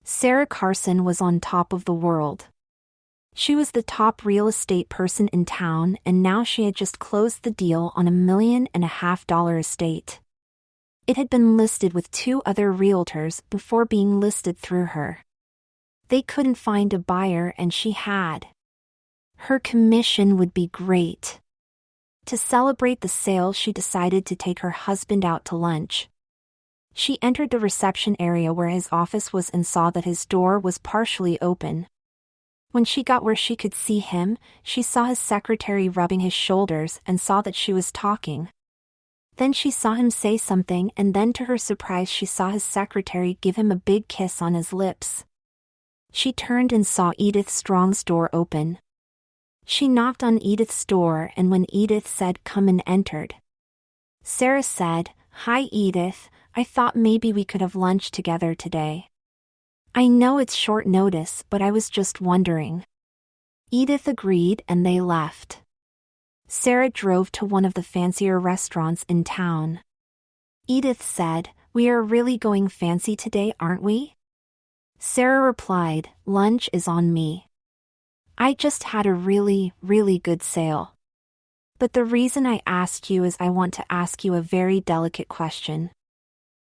Sarah Carson was on top of the world. She was the top real estate person in town, and now she had just closed the deal on $1.5 million estate. It had been listed with 2 other realtors before being listed through her. They couldn't find a buyer, and she had. Her commission would be great. To celebrate the sale, she decided to take her husband out to lunch. She entered the reception area where his office was and saw that his door was partially open. When she got where she could see him, she saw his secretary rubbing his shoulders and saw that she was talking. Then she saw him say something, and then to her surprise she saw his secretary give him a big kiss on his lips. She turned and saw Edith Strong's door open. She knocked on Edith's door, and when Edith said come and entered. Sarah said, "Hi Edith, I thought maybe we could have lunch together today. I know it's short notice, but I was just wondering." Edith agreed and they left. Sarah drove to one of the fancier restaurants in town. Edith said, "We are really going fancy today, aren't we?" Sarah replied, "Lunch is on me. I just had a really, really good sale. But the reason I asked you is I want to ask you a very delicate question."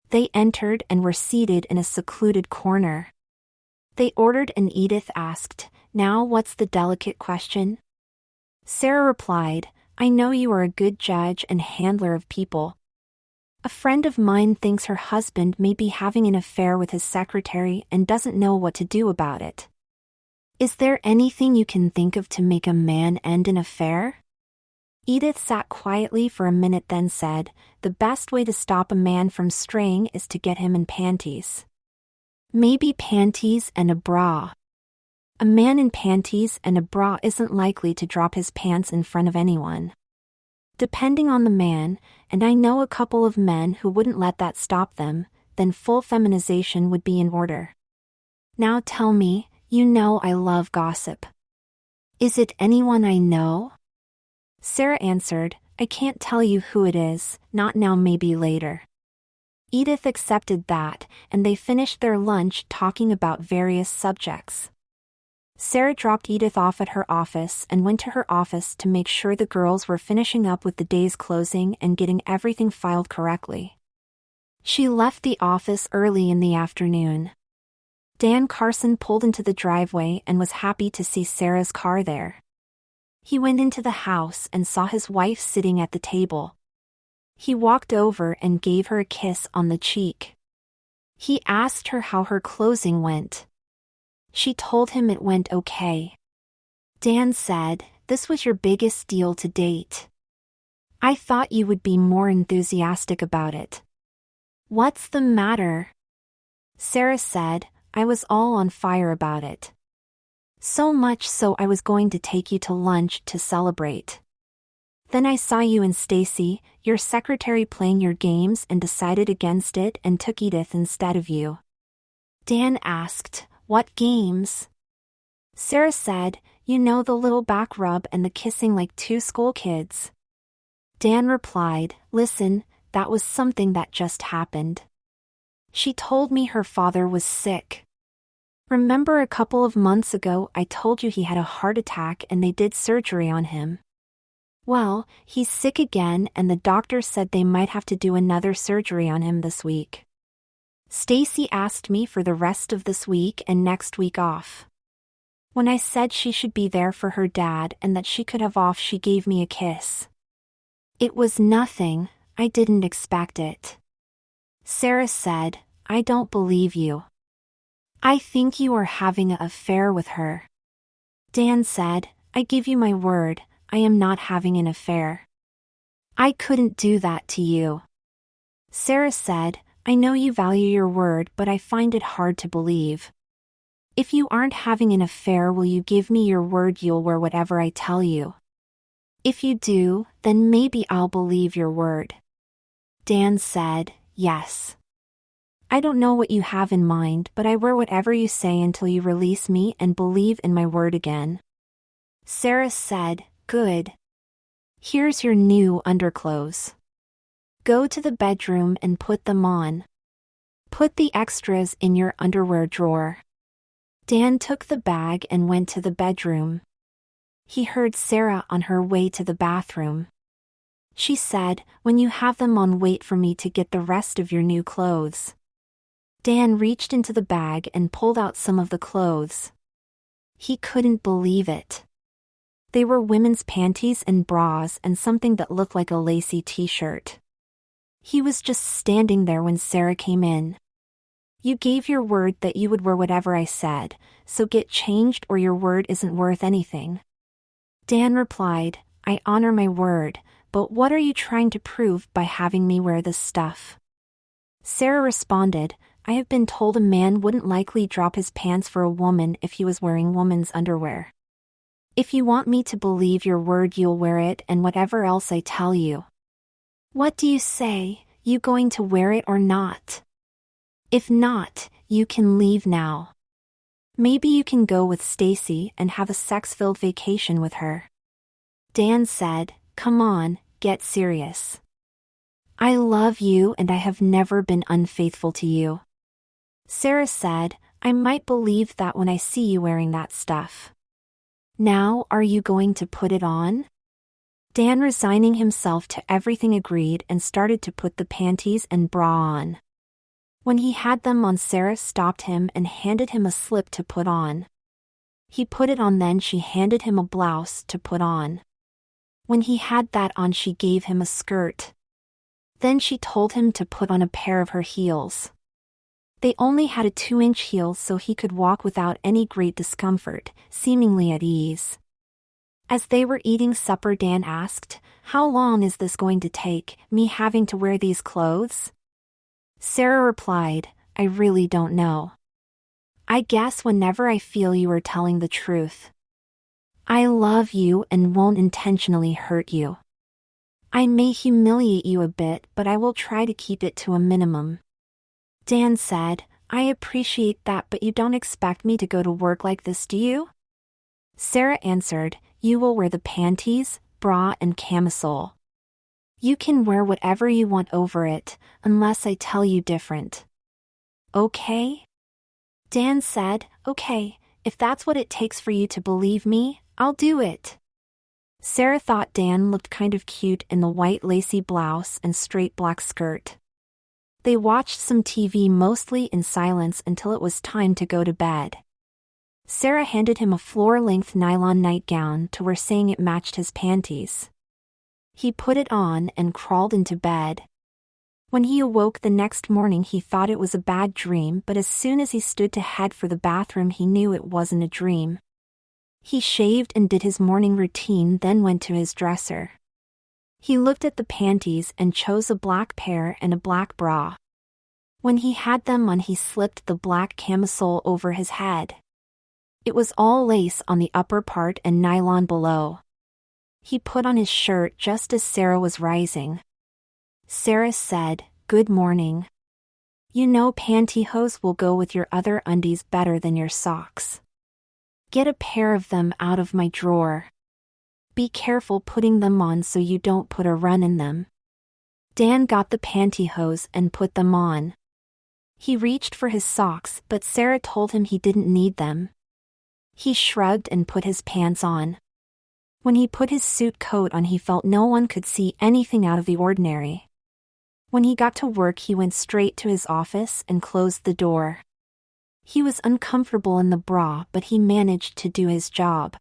They entered and were seated in a secluded corner. They ordered and Edith asked, "Now what's the delicate question?" Sarah replied, "I know you are a good judge and handler of people. A friend of mine thinks her husband may be having an affair with his secretary and doesn't know what to do about it. Is there anything you can think of to make a man end an affair?" Edith sat quietly for a minute, then said, "The best way to stop a man from straying is to get him in panties. Maybe panties and a bra. A man in panties and a bra isn't likely to drop his pants in front of anyone. Depending on the man, and I know a couple of men who wouldn't let that stop them, then full feminization would be in order. Now tell me, you know I love gossip. Is it anyone I know?" Sarah answered, "I can't tell you who it is, not now, maybe later." Edith accepted that, and they finished their lunch talking about various subjects. Sarah dropped Edith off at her office and went to her office to make sure the girls were finishing up with the day's closing and getting everything filed correctly. She left the office early in the afternoon. Dan Carson pulled into the driveway and was happy to see Sarah's car there. He went into the house and saw his wife sitting at the table. He walked over and gave her a kiss on the cheek. He asked her how her closing went. She told him it went okay. Dan said, "This was your biggest deal to date. I thought you would be more enthusiastic about it." "What's the matter?" Sarah said, "I was all on fire about it. So much so I was going to take you to lunch to celebrate. Then I saw you and Stacy, your secretary, playing your games and decided against it and took Edith instead of you." Dan asked, "What games?" Sarah said, "You know, the little back rub and the kissing like 2 school kids." Dan replied, "Listen, that was something that just happened. She told me her father was sick. Remember a couple of months ago I told you he had a heart attack and they did surgery on him? Well, he's sick again and the doctor said they might have to do another surgery on him this week. Stacy asked me for the rest of this week and next week off. When I said she should be there for her dad and that she could have off, she gave me a kiss. It was nothing, I didn't expect it." Sarah said, "I don't believe you. I think you are having an affair with her." Dan said, "I give you my word, I am not having an affair. I couldn't do that to you." Sarah said, "I know you value your word, but I find it hard to believe. If you aren't having an affair, will you give me your word you'll wear whatever I tell you? If you do, then maybe I'll believe your word." Dan said, "Yes. I don't know what you have in mind, but I wear whatever you say until you release me and believe in my word again." Sarah said, "Good. Here's your new underclothes. Go to the bedroom and put them on. Put the extras in your underwear drawer." Dan took the bag and went to the bedroom. He heard Sarah on her way to the bathroom. She said, "When you have them on, wait for me to get the rest of your new clothes." Dan reached into the bag and pulled out some of the clothes. He couldn't believe it. They were women's panties and bras and something that looked like a lacy t-shirt. He was just standing there when Sarah came in. "You gave your word that you would wear whatever I said, so get changed or your word isn't worth anything." Dan replied, "I honor my word, but what are you trying to prove by having me wear this stuff?" Sarah responded, "I have been told a man wouldn't likely drop his pants for a woman if he was wearing woman's underwear. If you want me to believe your word, you'll wear it and whatever else I tell you. What do you say, you going to wear it or not? If not, you can leave now. Maybe you can go with Stacy and have a sex-filled vacation with her." Dan said, "Come on, get serious. I love you and I have never been unfaithful to you." Sarah said, "I might believe that when I see you wearing that stuff. Now, are you going to put it on?" Dan, resigning himself to everything, agreed and started to put the panties and bra on. When he had them on, Sarah stopped him and handed him a slip to put on. He put it on, then she handed him a blouse to put on. When he had that on, she gave him a skirt. Then she told him to put on a pair of her heels. They only had a 2-inch heel, so he could walk without any great discomfort, seemingly at ease. As they were eating supper, Dan asked, "How long is this going to take, me having to wear these clothes?" Sarah replied, "I really don't know. I guess whenever I feel you are telling the truth. I love you and won't intentionally hurt you. I may humiliate you a bit, but I will try to keep it to a minimum." Dan said, "I appreciate that, but you don't expect me to go to work like this, do you?" Sarah answered, "You will wear the panties, bra and camisole. You can wear whatever you want over it, unless I tell you different. Okay?" Dan said, "Okay, if that's what it takes for you to believe me, I'll do it." Sarah thought Dan looked kind of cute in the white lacy blouse and straight black skirt. They watched some TV mostly in silence until it was time to go to bed. Sarah handed him a floor-length nylon nightgown to wear, saying it matched his panties. He put it on and crawled into bed. When he awoke the next morning, he thought it was a bad dream, but as soon as he stood to head for the bathroom, he knew it wasn't a dream. He shaved and did his morning routine, then went to his dresser. He looked at the panties and chose a black pair and a black bra. When he had them on, he slipped the black camisole over his head. It was all lace on the upper part and nylon below. He put on his shirt just as Sarah was rising. Sarah said, "Good morning. You know pantyhose will go with your other undies better than your socks. Get a pair of them out of my drawer. Be careful putting them on so you don't put a run in them." Dan got the pantyhose and put them on. He reached for his socks, but Sarah told him he didn't need them. He shrugged and put his pants on. When he put his suit coat on, he felt no one could see anything out of the ordinary. When he got to work, he went straight to his office and closed the door. He was uncomfortable in the bra, but he managed to do his job.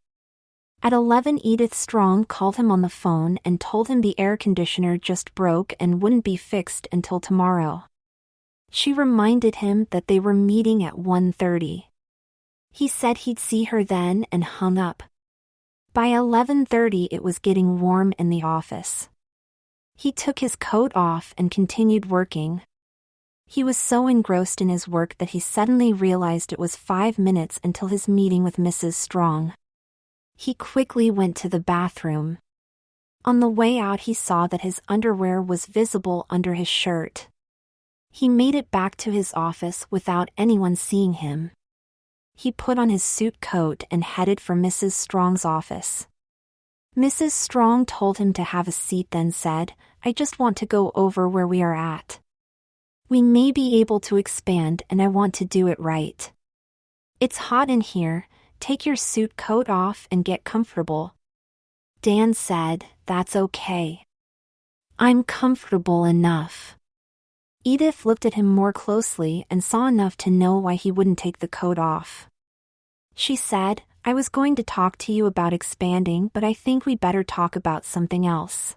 At 11, Edith Strong called him on the phone and told him the air conditioner just broke and wouldn't be fixed until tomorrow. She reminded him that they were meeting at 1:30. He said he'd see her then and hung up. By 11:30, it was getting warm in the office. He took his coat off and continued working. He was so engrossed in his work that he suddenly realized it was 5 minutes until his meeting with Mrs. Strong. He quickly went to the bathroom. On the way out, he saw that his underwear was visible under his shirt. He made it back to his office without anyone seeing him. He put on his suit coat and headed for Mrs. Strong's office. Mrs. Strong told him to have a seat, then said, "I just want to go over where we are at. We may be able to expand and I want to do it right." It's hot in here, take your suit coat off and get comfortable. Dan said, That's okay. I'm comfortable enough. Edith looked at him more closely and saw enough to know why he wouldn't take the coat off. She said, I was going to talk to you about expanding, but I think we better talk about something else.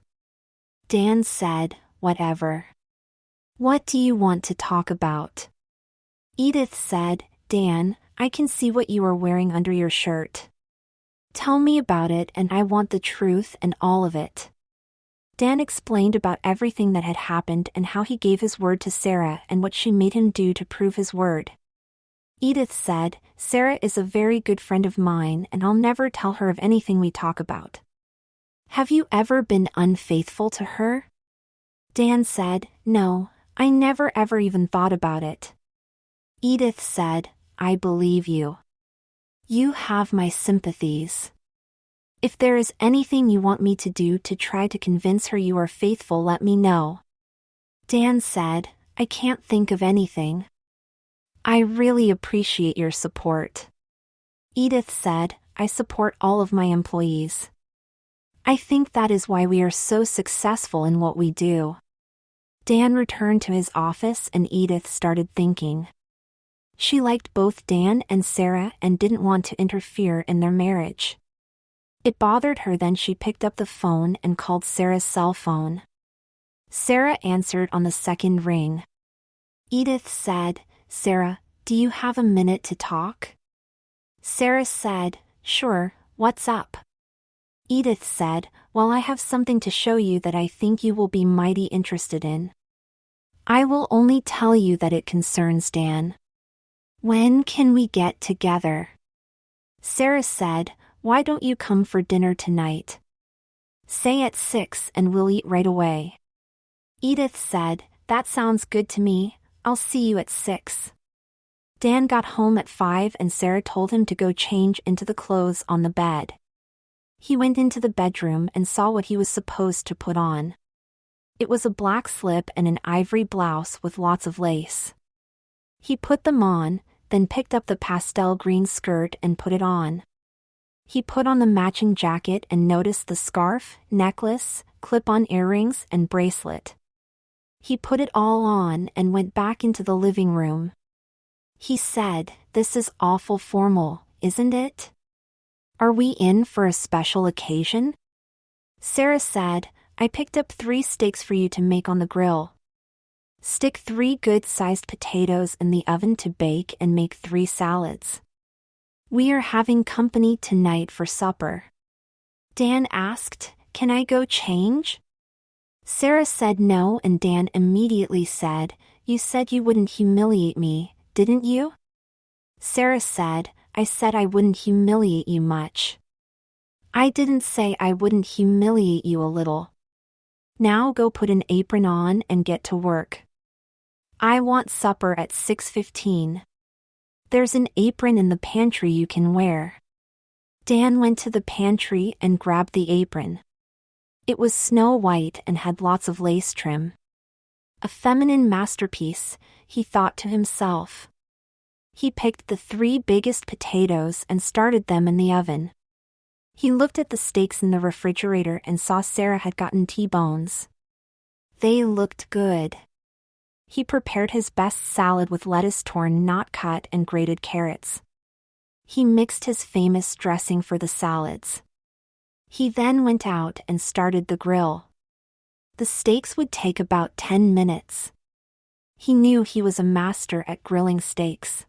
Dan said, Whatever. What do you want to talk about? Edith said, Dan, I can see what you are wearing under your shirt. Tell me about it, and I want the truth and all of it. Dan explained about everything that had happened and how he gave his word to Sarah and what she made him do to prove his word. Edith said, Sarah is a very good friend of mine and I'll never tell her of anything we talk about. Have you ever been unfaithful to her? Dan said, No, I never ever even thought about it. Edith said, I believe you. You have my sympathies. If there is anything you want me to do to try to convince her you are faithful, let me know. Dan said, I can't think of anything. I really appreciate your support. Edith said, I support all of my employees. I think that is why we are so successful in what we do. Dan returned to his office and Edith started thinking. She liked both Dan and Sarah and didn't want to interfere in their marriage. It bothered her. Then she picked up the phone and called Sarah's cell phone. Sarah answered on the second ring. Edith said, Sarah, do you have a minute to talk? Sarah said, Sure, what's up? Edith said, Well, I have something to show you that I think you will be mighty interested in. I will only tell you that it concerns Dan. When can we get together? Sarah said, Why don't you come for dinner tonight? Say at 6 and we'll eat right away. Edith said, That sounds good to me, I'll see you at 6. Dan got home at 5 and Sarah told him to go change into the clothes on the bed. He went into the bedroom and saw what he was supposed to put on. It was a black slip and an ivory blouse with lots of lace. He put them on, then picked up the pastel green skirt and put it on. He put on the matching jacket and noticed the scarf, necklace, clip-on earrings, and bracelet. He put it all on and went back into the living room. He said, This is awful formal, isn't it? Are we in for a special occasion? Sarah said, I picked up 3 steaks for you to make on the grill. Stick 3 good-sized potatoes in the oven to bake and make 3 salads. We are having company tonight for supper. Dan asked, Can I go change? Sarah said no, and Dan immediately said, You said you wouldn't humiliate me, didn't you? Sarah said, I said I wouldn't humiliate you much. I didn't say I wouldn't humiliate you a little. Now go put an apron on and get to work. I want supper at 6:15. There's an apron in the pantry you can wear. Dan went to the pantry and grabbed the apron. It was snow white and had lots of lace trim. A feminine masterpiece, he thought to himself. He picked the 3 biggest potatoes and started them in the oven. He looked at the steaks in the refrigerator and saw Sarah had gotten T-bones. They looked good. He prepared his best salad with lettuce torn not cut and grated carrots. He mixed his famous dressing for the salads. He then went out and started the grill. The steaks would take about 10 minutes. He knew he was a master at grilling steaks.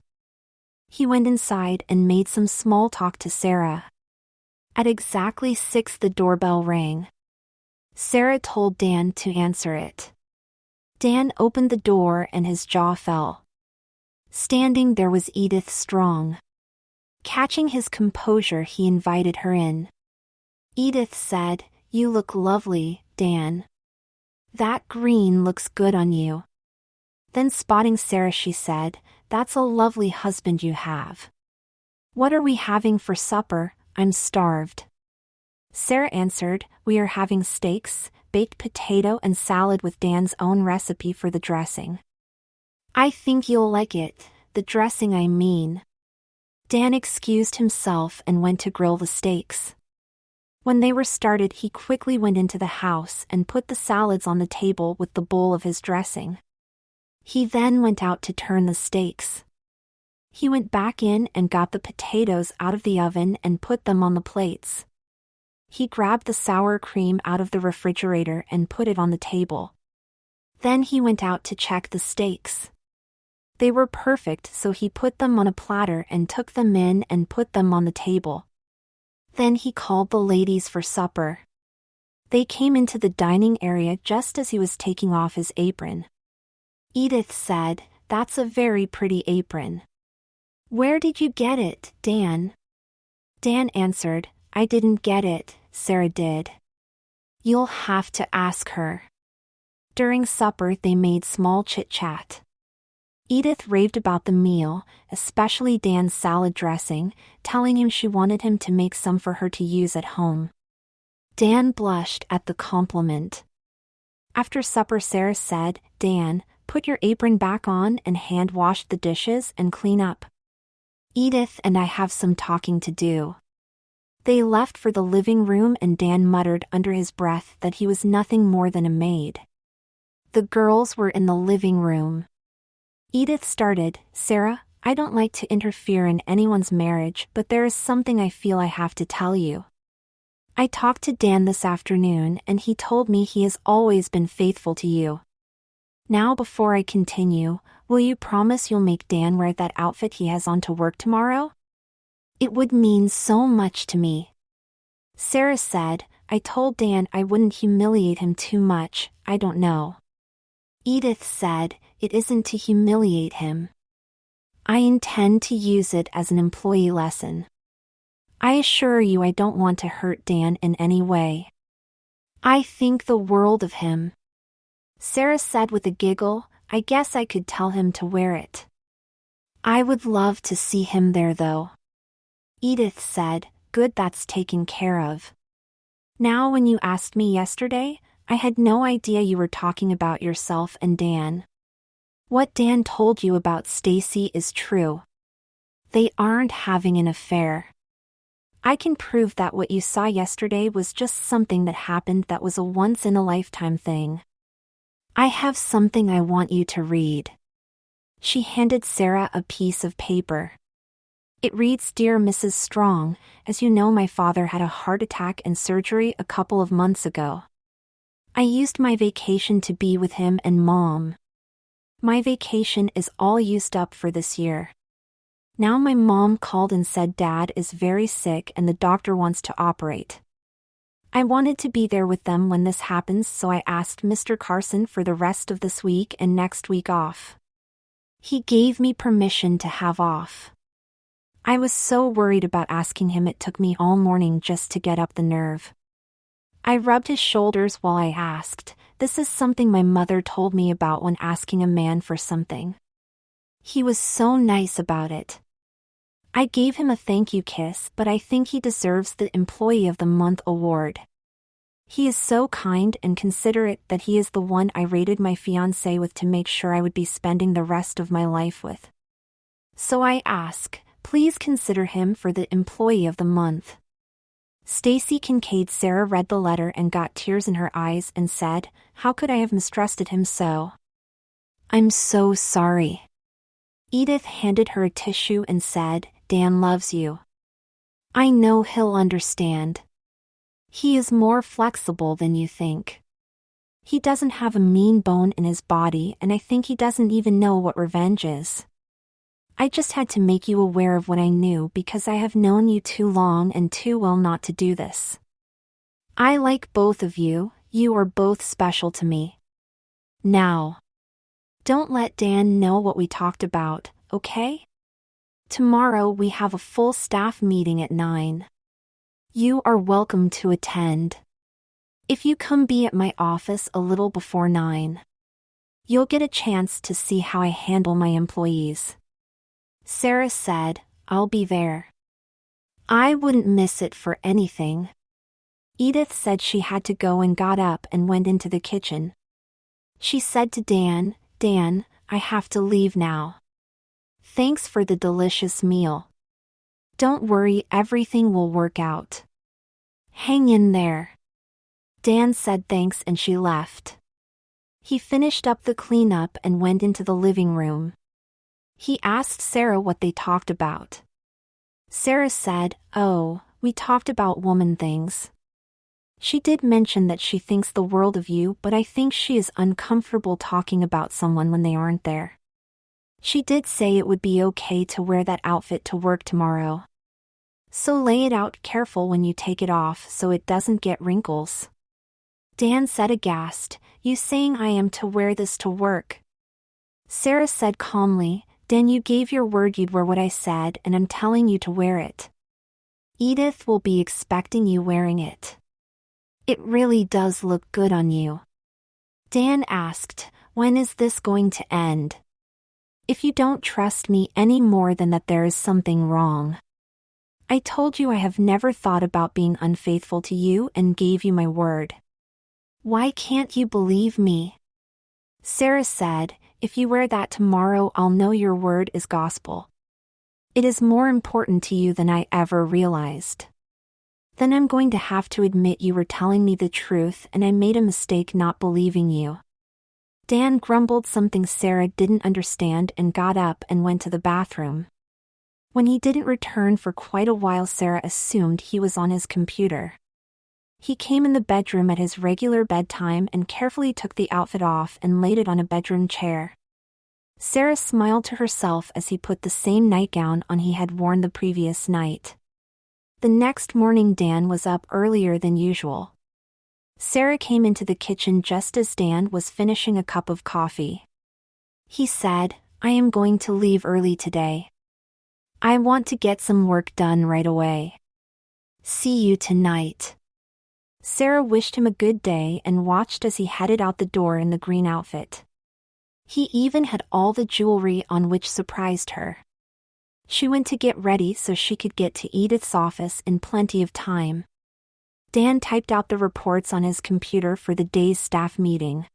He went inside and made some small talk to Sarah. At exactly 6 the doorbell rang. Sarah told Dan to answer it. Dan opened the door and his jaw fell. Standing there was Edith Strong. Catching his composure, he invited her in. Edith said, You look lovely, Dan. That green looks good on you. Then spotting Sarah, she said, That's a lovely husband you have. What are we having for supper? I'm starved. Sarah answered, We are having steaks, baked potato and salad with Dan's own recipe for the dressing. I think you'll like it, the dressing I mean. Dan excused himself and went to grill the steaks. When they were started, he quickly went into the house and put the salads on the table with the bowl of his dressing. He then went out to turn the steaks. He went back in and got the potatoes out of the oven and put them on the plates. He grabbed the sour cream out of the refrigerator and put it on the table. Then he went out to check the steaks. They were perfect, so he put them on a platter and took them in and put them on the table. Then he called the ladies for supper. They came into the dining area just as he was taking off his apron. Edith said, "That's a very pretty apron." "Where did you get it, Dan?" Dan answered, "I didn't get it, Sarah did." "You'll have to ask her." During supper they made small chit-chat. Edith raved about the meal, especially Dan's salad dressing, telling him she wanted him to make some for her to use at home. Dan blushed at the compliment. After supper, Sarah said, "Dan, put your apron back on and hand wash the dishes and clean up. Edith and I have some talking to do." They left for the living room and Dan muttered under his breath that he was nothing more than a maid. The girls were in the living room. Edith started, "Sarah, I don't like to interfere in anyone's marriage, but there is something I feel I have to tell you. I talked to Dan this afternoon and he told me he has always been faithful to you. Now before I continue, will you promise you'll make Dan wear that outfit he has on to work tomorrow? It would mean so much to me." Sarah said, "I told Dan I wouldn't humiliate him too much, I don't know." Edith said, "It isn't to humiliate him. I intend to use it as an employee lesson. I assure you I don't want to hurt Dan in any way. I think the world of him." Sarah said with a giggle, "I guess I could tell him to wear it. I would love to see him there though." Edith said, "Good, that's taken care of. Now when you asked me yesterday, I had no idea you were talking about yourself and Dan. What Dan told you about Stacy is true. They aren't having an affair. I can prove that what you saw yesterday was just something that happened that was a once-in-a-lifetime thing. I have something I want you to read." She handed Sarah a piece of paper. It reads, "Dear Mrs. Strong, as you know, my father had a heart attack and surgery a couple of months ago. I used my vacation to be with him and Mom. My vacation is all used up for this year. Now my mom called and said Dad is very sick and the doctor wants to operate. I wanted to be there with them when this happens, so I asked Mr. Carson for the rest of this week and next week off. He gave me permission to have off. I was so worried about asking him it took me all morning just to get up the nerve. I rubbed his shoulders while I asked, this is something my mother told me about when asking a man for something. He was so nice about it. I gave him a thank you kiss, but I think he deserves the Employee of the Month award. He is so kind and considerate that he is the one I rated my fiancé with to make sure I would be spending the rest of my life with. So I ask, please consider him for the Employee of the Month." Stacy Kincaid. Sarah read the letter and got tears in her eyes and said, "How could I have mistrusted him so? I'm so sorry." Edith handed her a tissue and said, "Dan loves you. I know he'll understand. He is more flexible than you think. He doesn't have a mean bone in his body, and I think he doesn't even know what revenge is. I just had to make you aware of what I knew because I have known you too long and too well not to do this. I like both of you, you are both special to me. Now, don't let Dan know what we talked about, okay? Tomorrow we have a full staff meeting at 9. You are welcome to attend. If you come be at my office a little before 9, you'll get a chance to see how I handle my employees." Sarah said, "I'll be there. I wouldn't miss it for anything." Edith said she had to go and got up and went into the kitchen. She said to Dan, "Dan, I have to leave now. Thanks for the delicious meal. Don't worry, everything will work out. Hang in there. Dan said thanks and she left. He finished up the cleanup and went into the living room. He asked Sarah what they talked about. Sarah said, "Oh, we talked about woman things. She did mention that she thinks the world of you, but I think she is uncomfortable talking about someone when they aren't there. She did say it would be okay to wear that outfit to work tomorrow. So lay it out careful when you take it off so it doesn't get wrinkles." Dan said aghast, "You saying I am to wear this to work?" Sarah said calmly, "Dan, you gave your word you'd wear what I said and I'm telling you to wear it. Edith will be expecting you wearing it. It really does look good on you." Dan asked, "When is this going to end? If you don't trust me any more than that, there is something wrong. I told you I have never thought about being unfaithful to you and gave you my word. Why can't you believe me?" Sarah said, "If you wear that tomorrow, I'll know your word is gospel. It is more important to you than I ever realized. Then I'm going to have to admit you were telling me the truth and I made a mistake not believing you." Dan grumbled something Sarah didn't understand and got up and went to the bathroom. When he didn't return for quite a while, Sarah assumed he was on his computer. He came in the bedroom at his regular bedtime and carefully took the outfit off and laid it on a bedroom chair. Sarah smiled to herself as he put the same nightgown on he had worn the previous night. The next morning Dan was up earlier than usual. Sarah came into the kitchen just as Dan was finishing a cup of coffee. He said, "I am going to leave early today. I want to get some work done right away. See you tonight." Sarah wished him a good day and watched as he headed out the door in the green outfit. He even had all the jewelry on, which surprised her. She went to get ready so she could get to Edith's office in plenty of time. Dan typed out the reports on his computer for the day's staff meeting.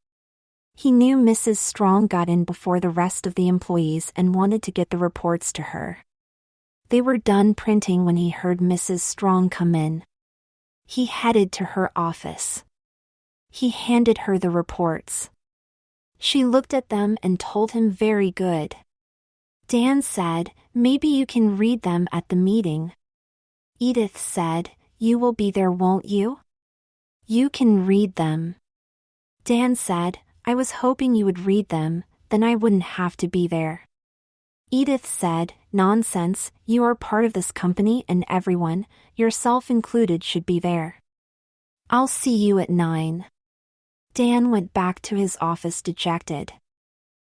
He knew Mrs. Strong got in before the rest of the employees and wanted to get the reports to her. They were done printing when he heard Mrs. Strong come in. He headed to her office. He handed her the reports. She looked at them and told him very good. Dan said, "Maybe you can read them at the meeting." Edith said, "You will be there, won't you? You can read them." Dan said, "I was hoping you would read them, then I wouldn't have to be there." Edith said, "Nonsense, you are part of this company and everyone, yourself included, should be there. I'll see you at 9. Dan went back to his office dejected.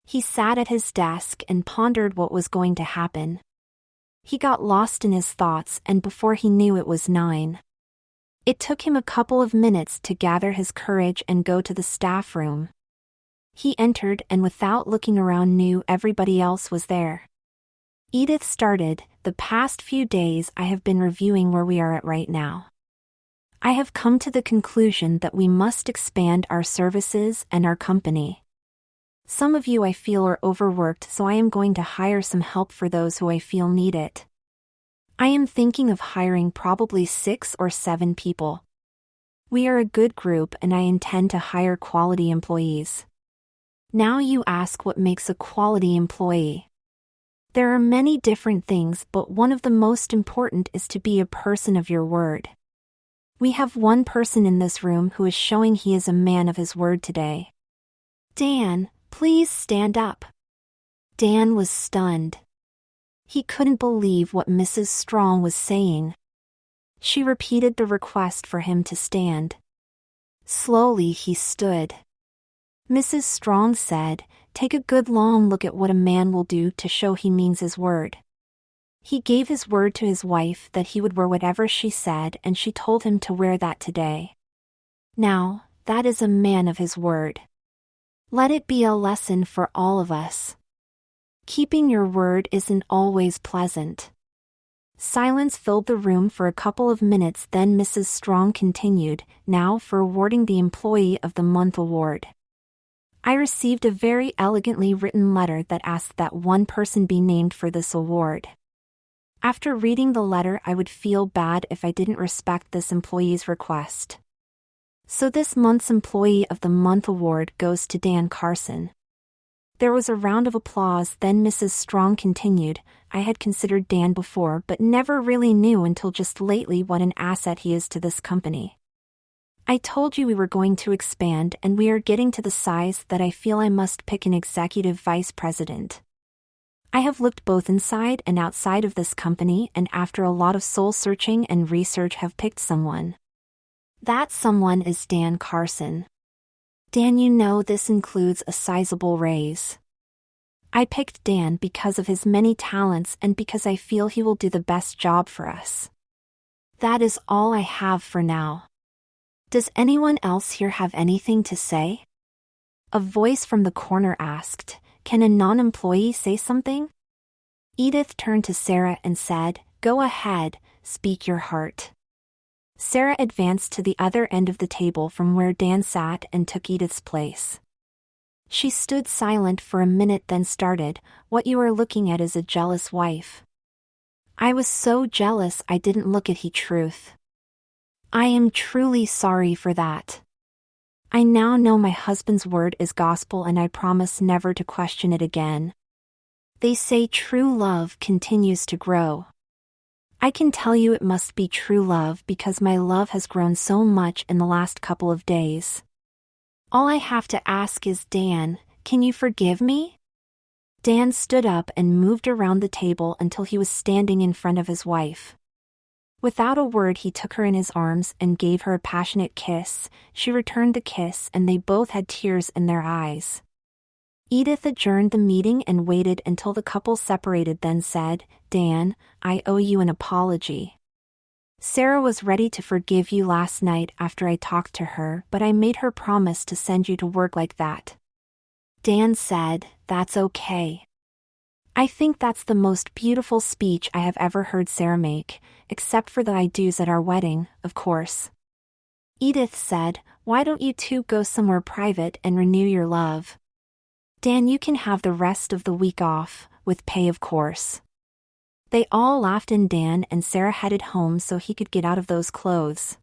He sat at his desk and pondered what was going to happen. He got lost in his thoughts and before he knew it was 9. It took him a couple of minutes to gather his courage and go to the staff room. He entered and without looking around knew everybody else was there. Edith started, "The past few days I have been reviewing where we are at right now. I have come to the conclusion that we must expand our services and our company. Some of you I feel are overworked, so I am going to hire some help for those who I feel need it. I am thinking of hiring probably 6 or 7 people. We are a good group and I intend to hire quality employees." Now you ask, what makes a quality employee? There are many different things, but one of the most important is to be a person of your word. We have one person in this room who is showing he is a man of his word today. Dan, please stand up. Dan was stunned. He couldn't believe what Mrs. Strong was saying. She repeated the request for him to stand. Slowly he stood. Mrs. Strong said, "Take a good long look at what a man will do to show he means his word." He gave his word to his wife that he would wear whatever she said, and she told him to wear that today. Now, that is a man of his word. Let it be a lesson for all of us. Keeping your word isn't always pleasant. Silence filled the room for a couple of minutes, then Mrs. Strong continued, "Now for awarding the Employee of the Month award. I received a very elegantly written letter that asked that one person be named for this award. After reading the letter, I would feel bad if I didn't respect this employee's request. So this month's Employee of the Month award goes to Dan Carson. There was a round of applause. Then Mrs. Strong continued, I had considered Dan before but never really knew until just lately what an asset he is to this company. I told you we were going to expand and we are getting to the size that I feel I must pick an executive vice president. I have looked both inside and outside of this company and after a lot of soul searching and research have picked someone. That someone is Dan Carson. Dan, you know this includes a sizable raise. I picked Dan because of his many talents and because I feel he will do the best job for us. That is all I have for now. Does anyone else here have anything to say? A voice from the corner asked, Can a non-employee say something? Edith turned to Sarah and said, Go ahead, speak your heart. Sarah advanced to the other end of the table from where Dan sat and took Edith's place. She stood silent for a minute then started, What you are looking at is a jealous wife. I was so jealous I didn't look at the truth. I am truly sorry for that. I now know my husband's word is gospel and I promise never to question it again. They say true love continues to grow. I can tell you it must be true love because my love has grown so much in the last couple of days. All I have to ask is, Dan, can you forgive me? Dan stood up and moved around the table until he was standing in front of his wife. Without a word he took her in his arms and gave her a passionate kiss. She returned the kiss and they both had tears in their eyes. Edith adjourned the meeting and waited until the couple separated then said, Dan, I owe you an apology. Sarah was ready to forgive you last night after I talked to her but I made her promise to send you to work like that. Dan said, That's okay. I think that's the most beautiful speech I have ever heard Sarah make, except for the I do's at our wedding, of course. Edith said, Why don't you two go somewhere private and renew your love? Dan, you can have the rest of the week off, with pay of course. They all laughed and Dan and Sarah headed home so he could get out of those clothes.